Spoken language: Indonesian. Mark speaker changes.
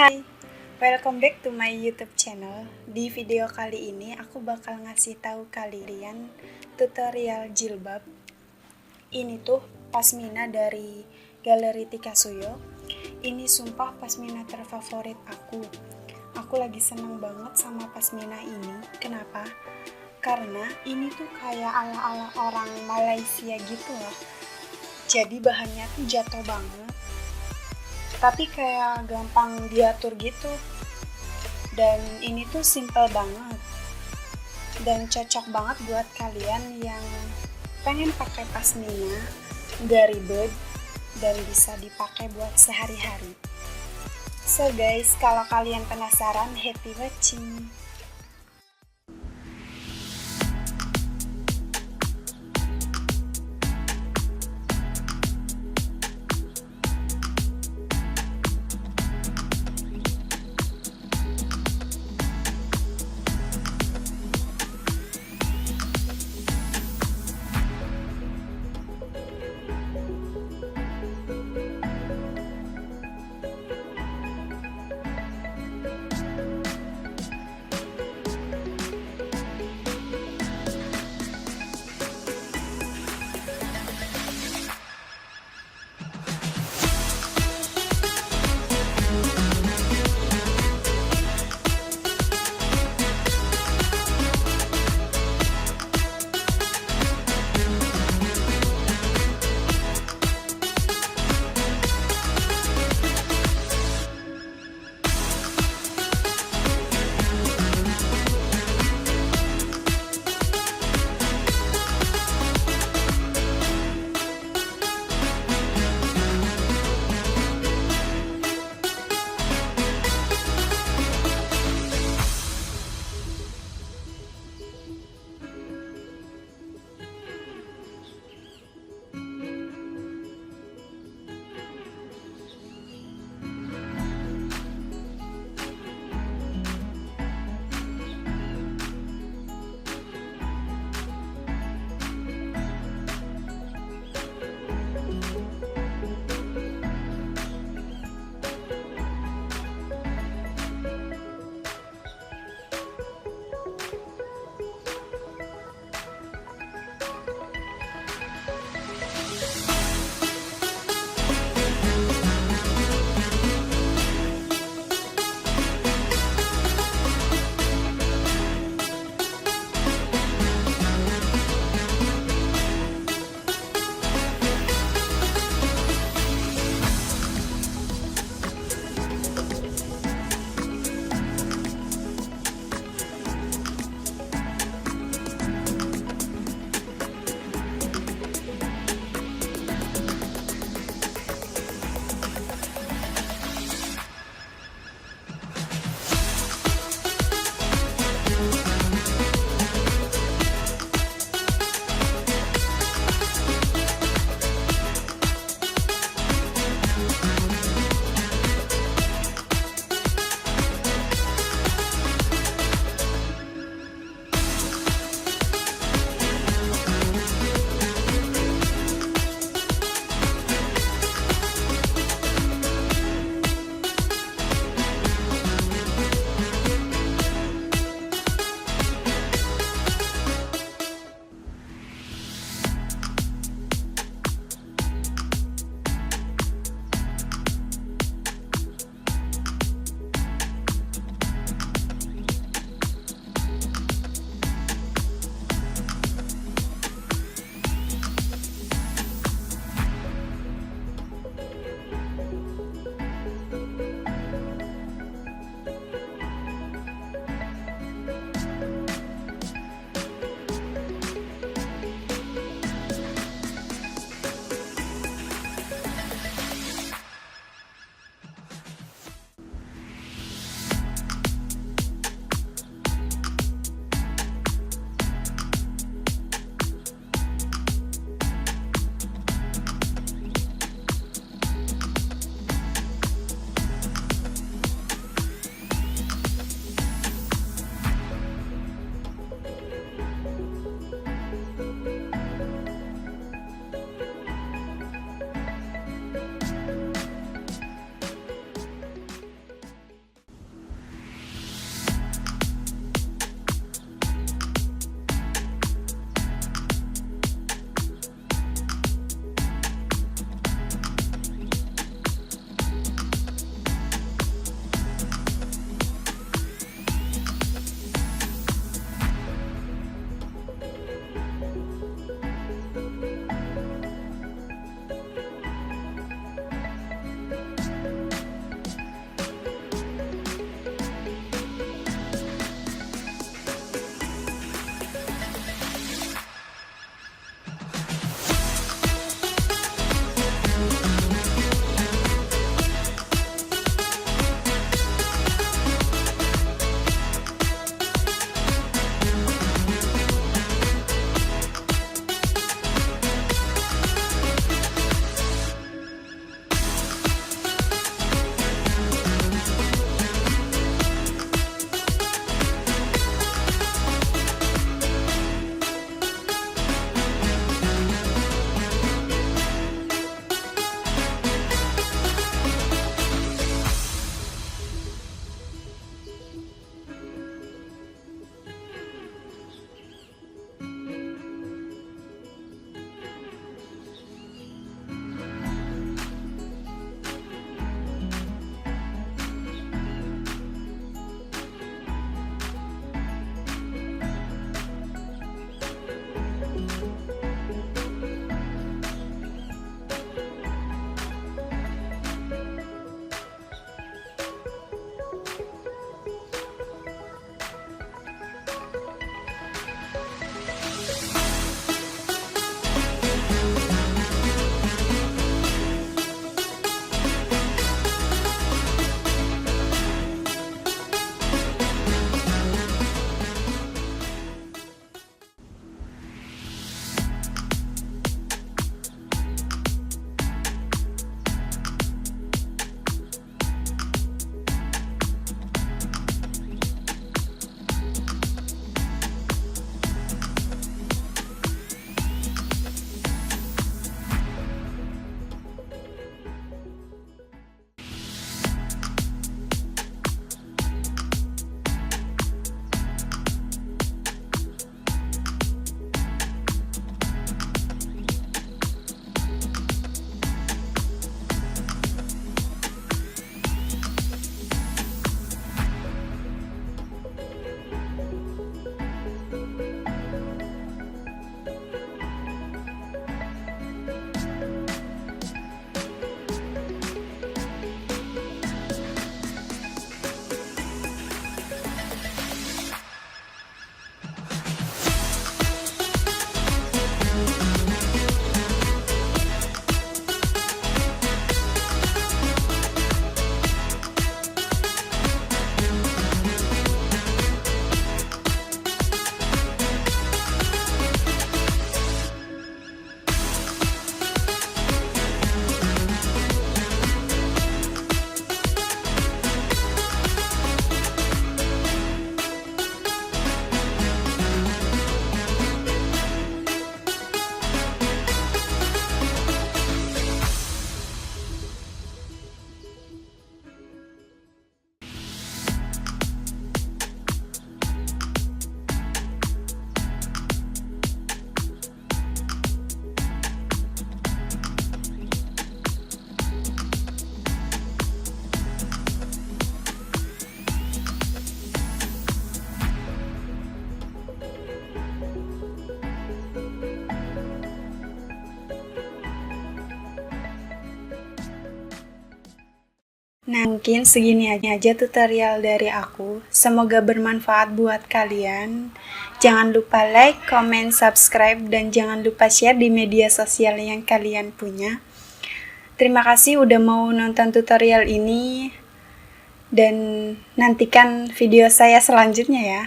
Speaker 1: Hai, welcome back to my YouTube channel. Di video kali ini aku bakal ngasih tahu kalian tutorial jilbab. Ini tuh pasmina dari galeri Tika Suyo. Ini sumpah pasmina terfavorit aku. Aku lagi seneng banget sama pasmina ini. Kenapa? Karena ini tuh kayak ala-ala orang Malaysia gitu loh. Jadi bahannya tuh jatuh banget, tapi kayak gampang diatur gitu. Dan ini tuh simple banget dan cocok banget buat kalian yang pengen pakai pasmina, gak ribet dan bisa dipakai buat sehari-hari. So guys, kalau kalian penasaran, happy watching. Nah, mungkin segini aja tutorial dari aku. Semoga bermanfaat buat kalian. Jangan lupa like, comment, subscribe, dan jangan lupa share di media sosial yang kalian punya. Terima kasih udah mau nonton tutorial ini. Dan nantikan video saya selanjutnya ya.